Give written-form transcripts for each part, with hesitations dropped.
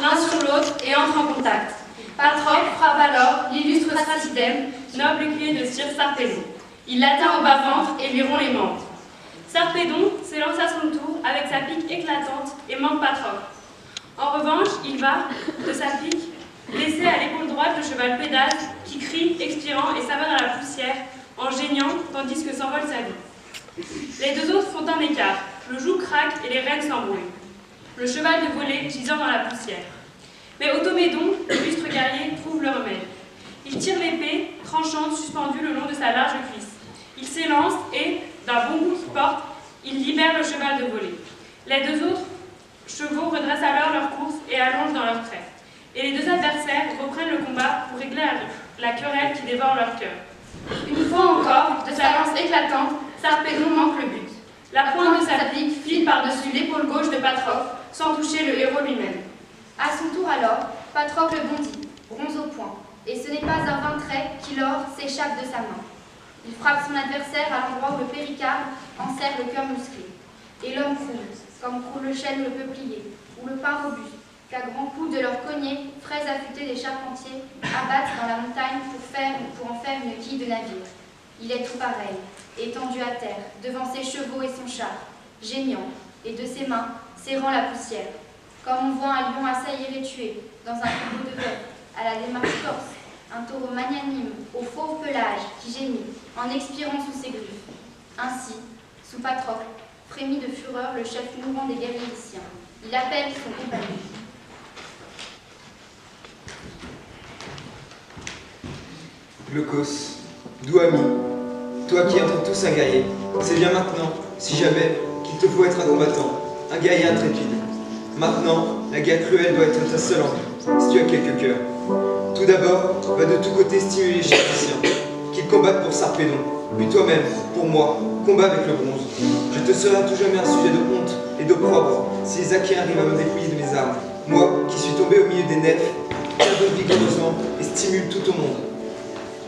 l'un sur l'autre et entrent en contact. Patrocle frappe alors l'illustre Thrasidème, noble écuyer de Sire Sarpédon. Il l'atteint au bas-ventre et lui rompt les membres. Sarpédon s'élance à son tour avec sa pique éclatante et manque Patrocle. En revanche, il va, de sa pique, blesser à l'épaule droite le cheval Pédase qui crie, expirant et s'abat dans la poussière en geignant tandis que s'envole sa vie. Les deux autres font un écart, le joug craque et les rênes s'embrouillent. Le cheval de volée gisant dans la poussière. Mais Automédon, l'illustre guerrier, trouve le remède. Il tire l'épée, tranchante, suspendue le long de sa large cuisse. Il s'élance et, d'un bon coup qui porte, il libère le cheval de volée. Les deux autres chevaux redressent alors leur course et allongent dans leurs traits. Et les deux adversaires reprennent le combat pour régler la querelle qui dévore leur cœur. Une fois encore, de sa lance éclatante, Sarpédon manque le but. La pointe de sa pique file par-dessus l'épaule gauche de Patrocle, sans toucher le héros lui-même. À son tour alors, Patrocle bondit, bronze au poing, et ce n'est pas un vain trait qui lors s'échappe de sa main. Il frappe son adversaire à l'endroit où le péricarde enserre le cœur musclé. Et l'homme croule, comme croule le chêne ou le peuplier, ou le pin robuste, qu'à grands coups de leurs cognets, fraises affûtées des charpentiers, abattent dans la montagne pour en faire une quille de navire. Il est tout pareil, étendu à terre, devant ses chevaux et son char, geignant, et de ses mains, serrant la poussière, comme on voit un lion assaillir et tuer, dans un couteau de bœuf, à la démarche corse, un taureau magnanime, au fauve pelage, qui gémit, en expirant sous ses griffes. Ainsi, sous Patrocle, frémit de fureur le chef mourant des guerriers lyciens. Il appelle son compagnon. Glaucos, doux ami, toi qui es entre tous un guerrier, c'est bien maintenant, si jamais, qu'il te faut être un combattant, un guerrier intrépide. Maintenant, la guerre cruelle doit être ta seule envie, si tu as quelque cœur. Tout d'abord, va de tous côtés stimuler les Charpentiens, qu'ils combattent pour Sarpédon, puis toi-même, pour moi, combat avec le bronze. Je te serai à tout jamais un sujet de honte et d'opprobre si les Achaéens arrivent à me dépouiller de mes armes, moi qui suis tombé au milieu des nefs, qui vigoureusement et stimule tout au monde.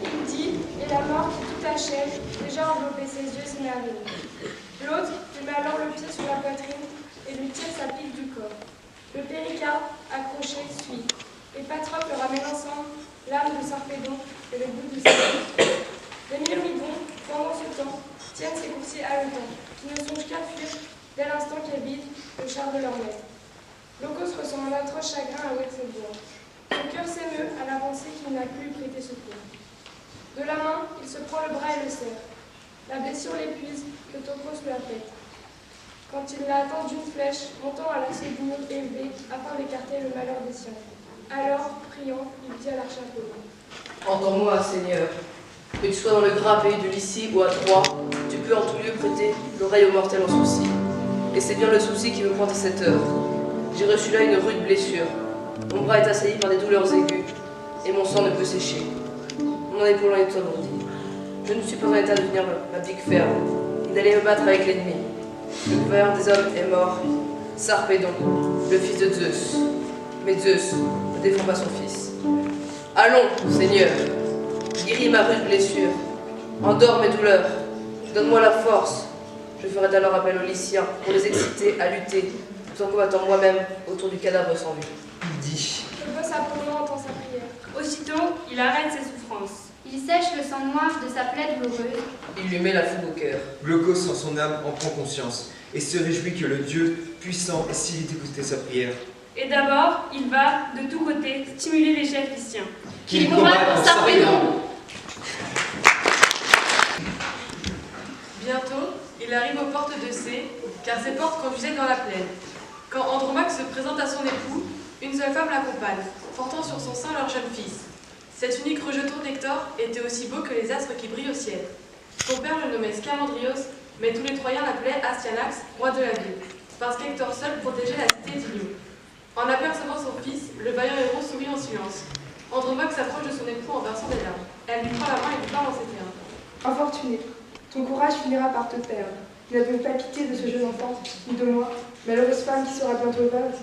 Il dit, et la mort qui tout achève, déjà enveloppé ses yeux s'émerveille. L'autre lui met alors le pied sur la poitrine et lui tire sa pique du corps. Le péricarde, accroché, suit, et Patrocle ramène ensemble l'âme de Sarpédon et le bout de sa vie. Les myrmidons, pendant ce temps, tiennent ses coursiers haletants, qui ne songent qu'à fuir dès l'instant qu'elles vident le char de leur maître. Glaucos ressent un atroce chagrin à Wetzelbourg. Son cœur s'émeut à la pensée qu'il n'a pu lui prêter secours. De la main, il se prend le bras et le serre. La blessure l'épuise, que Tocos lui appelle. Quand il l'a atteint d'une flèche, montant à l'assaut du mur élevé, afin d'écarter le malheur des siens. Alors, priant, il dit à l'archipel. Entends-moi, Seigneur. Que tu sois dans le gras pays de Lycie ou à Troie, tu peux en tout lieu prêter l'oreille aux mortels en souci. Et c'est bien le souci qui me pointe à cette heure. J'ai reçu là une rude blessure. Mon bras est assailli par des douleurs aiguës, et mon sang ne peut sécher. Mon épaule en est alourdie. Je ne suis pas en état de tenir ma pique ferme, ni d'aller me battre avec l'ennemi. Le gouverneur des hommes est mort, Sarpédon, le fils de Zeus. Mais Zeus ne défend pas son fils. Allons, Seigneur, guéris ma rude blessure, endors mes douleurs, donne-moi la force. Je ferai alors appel aux Lyciens pour les exciter à lutter, tout en combattant moi-même autour du cadavre sans vie. Dis. Le boss Apollon entend sa prière. Aussitôt, il arrête ses souffrances. Il sèche le sang noir de sa plaie douloureuse. Il lui met la fougue au cœur. Glaucos en son âme en prend conscience, et se réjouit que le Dieu puissant ait si vite écouté sa prière. Et d'abord, il va, de tous côtés, stimuler les chefs lyciens. Qu'il combatte pour Sarpédon. Bientôt, il arrive aux portes de Cé, car ces portes conduisaient dans la plaine. Quand Andromaque se présente à son époux, une seule femme l'accompagne, portant sur son sein leur jeune fils. Cet unique rejeton d'Hector était aussi beau que les astres qui brillent au ciel. Son père le nommait Scamandrios, mais tous les Troyens l'appelaient Astyanax, roi de la ville, parce qu'Hector seul protégeait la cité d'Ilion. En apercevant son fils, le vaillant héros sourit en silence. Andromaque s'approche de son époux en versant des larmes. Elle lui prend la main et lui parle en ces termes. Infortuné, ton courage finira par te perdre. Tu n'avais pas pitié de ce jeune enfant, ni de moi, malheureuse femme qui sera bientôt veuve.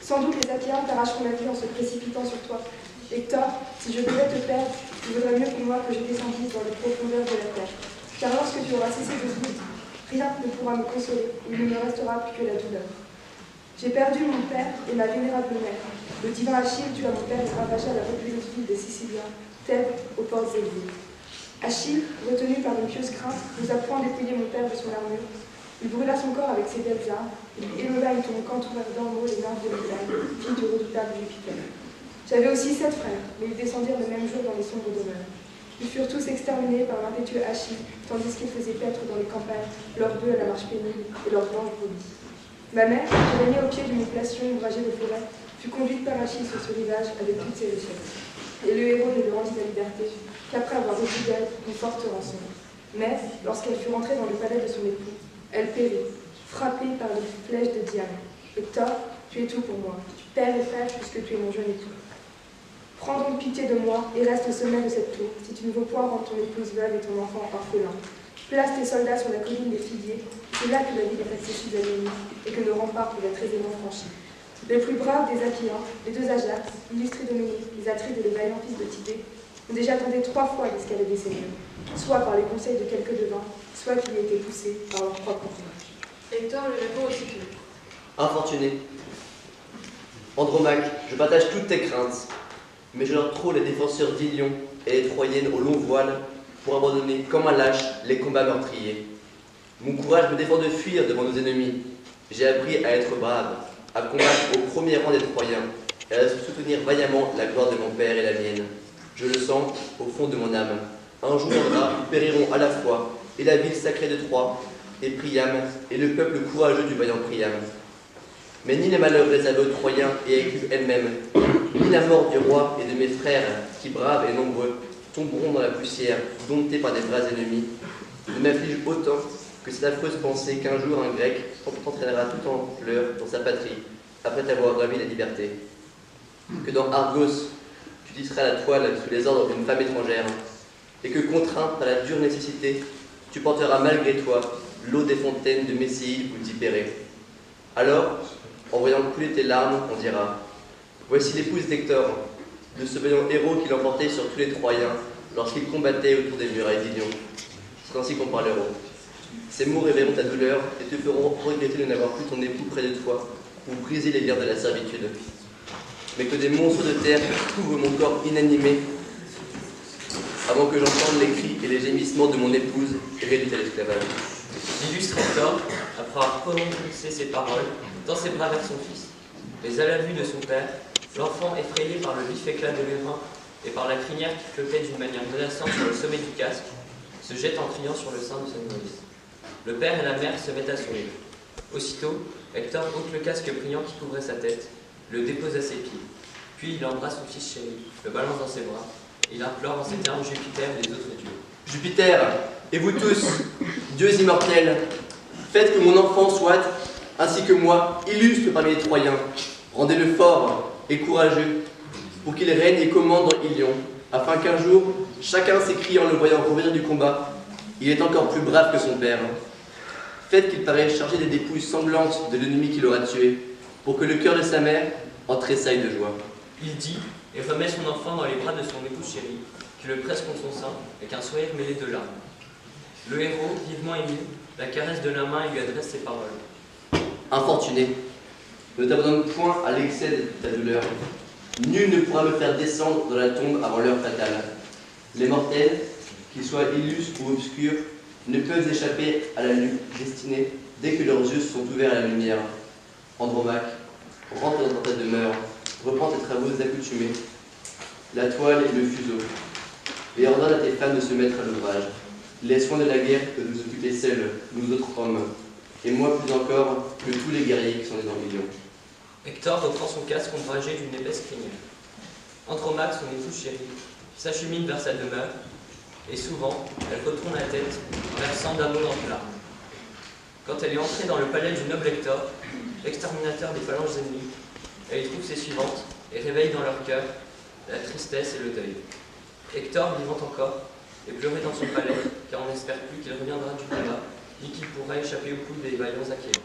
Sans doute les Achaéens t'arracheront la vie en se précipitant sur toi. Hector, si je devais te perdre, il vaudrait mieux pour moi que je descendisse dans les profondeurs de la terre. Car lorsque tu auras cessé de vivre, rien ne pourra me consoler, et il ne me restera plus que la douleur. J'ai perdu mon père et ma vénérable mère. Le divin Achille tua mon père et ravagea la populeuse ville des Siciliens, Thèbes, aux portes élevées. Achille, retenu par une pieuse crainte, n'osa point dépouiller mon père de son armure. Il brûla son corps avec ses belles armes, il éleva une tombe qu'entourèrent d'en haut les nymphes de Médaille, fille du redoutable Jupiter. J'avais aussi 7 frères, mais ils descendirent le même jour dans les sombres demeures. Ils furent tous exterminés par l'impétueux Achille, tandis qu'ils faisaient paître dans les campagnes leurs bœufs à la marche pénible et leurs blanches brebis. Ma mère, qui régnait au pied d'une plation ombragée de forêt, fut conduite par Achille sur ce rivage avec toutes ses richesses. Et le héros ne lui rendit la liberté qu'après avoir reçu d'elle une forte rançon. Mais, lorsqu'elle fut rentrée dans le palais de son époux, elle périt, frappée par les flèches de Diane. Hector, tu es tout pour moi, père et frère puisque tu es mon jeune époux. Prends donc pitié de moi et reste au sommet de cette tour, si tu ne veux point rendre ton épouse veuve et ton enfant orphelin. Place tes soldats sur la colline des Figuiers, c'est là que la ville est accessible à l'ennemi et que le rempart peut être aisément franchi. Les plus braves des Achaéens, les 2 Ajax, illustrés Dominique, les Atrides et les vaillants fils de Tibée, ont déjà tenté 3 fois d'escalader ces murs, soit par les conseils de quelques devins, soit qu'ils y étaient poussés par leur propre courage. Hector lui répond aussitôt. Infortuné. Andromaque, je partage toutes tes craintes, mais je leur trouve les défenseurs d'Ilion et les Troyennes au long voile pour abandonner comme un lâche les combats meurtriers. Mon courage me défend de fuir devant nos ennemis. J'ai appris à être brave, à combattre au premier rang des Troyens et à soutenir vaillamment la gloire de mon père et la mienne. Je le sens au fond de mon âme. Un jour viendra où périront à la fois et la ville sacrée de Troie et Priam et le peuple courageux du vaillant Priam. Mais ni les malheurs réservés aux Troyens et à Écume elle-même, ni la mort du roi et de mes frères, qui braves et nombreux, tomberont dans la poussière, domptés par des bras ennemis, ne m'afflige autant que cette affreuse pensée qu'un jour un Grec t'entraînera tout en pleurs dans sa patrie, après t'avoir ravi la liberté. Que dans Argos, tu tisseras la toile sous les ordres d'une femme étrangère, et que contraint par la dure nécessité, tu porteras malgré toi l'eau des fontaines de Messéide ou d'Hypérée. Alors, en voyant couler tes larmes, on dira « Voici l'épouse d'Hector, de ce vaillant héros qui l'emportait sur tous les Troyens lorsqu'il combattait autour des murailles d'Ilion. » C'est ainsi qu'on parlera. Ces mots révéleront ta douleur et te feront regretter de n'avoir plus ton époux près de toi ou briser les liens de la servitude. Mais que des monstres de terre couvrent mon corps inanimé avant que j'entende les cris et les gémissements de mon épouse réduite à l'esclavage. L'illustre Hector, après avoir prononcé ces paroles, tend ses bras vers son fils. Mais à la vue de son père, l'enfant, effrayé par le vif éclat de l'airain et par la crinière qui flottait d'une manière menaçante sur le sommet du casque, se jette en criant sur le sein de sa nourrice. Le père et la mère se mettent à sourire. Aussitôt, Hector ôte le casque brillant qui couvrait sa tête, le dépose à ses pieds. Puis il embrasse son fils chéri, le balance dans ses bras, et il implore en ces termes Jupiter et les autres dieux. Jupiter, et vous tous, dieux immortels, faites que mon enfant soit, ainsi que moi, illustre parmi les Troyens. Rendez-le fort et courageux, pour qu'il règne et commande dans Ilion, afin qu'un jour, chacun s'écrie en le voyant revenir du combat, il est encore plus brave que son père. Faites qu'il paraisse chargé des dépouilles sanglantes de l'ennemi qui l'aura tué, pour que le cœur de sa mère en tressaille de joie. Il dit et remet son enfant dans les bras de son épouse chérie, qui le presse contre son sein, avec un sourire mêlé de larmes. Le héros, vivement ému, la caresse de la main et lui adresse ces paroles. Infortuné, ne t'abandonne point à l'excès de ta douleur. Nul ne pourra me faire descendre dans la tombe avant l'heure fatale. Les mortels, qu'ils soient illustres ou obscurs, ne peuvent échapper à la lutte destinée dès que leurs yeux sont ouverts à la lumière. Andromaque, rentre dans ta demeure, reprends tes travaux accoutumés, la toile et le fuseau, et ordonne à tes femmes de se mettre à l'ouvrage. Les soins de la guerre que nous occuper seuls, nous autres hommes, et moi plus encore que tous les guerriers qui sont des millions. Hector reprend son casque ombragé d'une épaisse crinière. Andromaque, son épouse chérie, s'achemine vers sa demeure, et souvent, elle retourne la tête en versant d'amour dans larmes. Quand elle est entrée dans le palais du noble Hector, l'exterminateur des phalanges ennemies, elle y trouve ses suivantes et réveille dans leur cœur la tristesse et le deuil. Hector, vivant encore, est pleuré dans son palais, car on n'espère plus qu'il reviendra du combat, ni qu'il pourra échapper au coup des vaillants Achéens.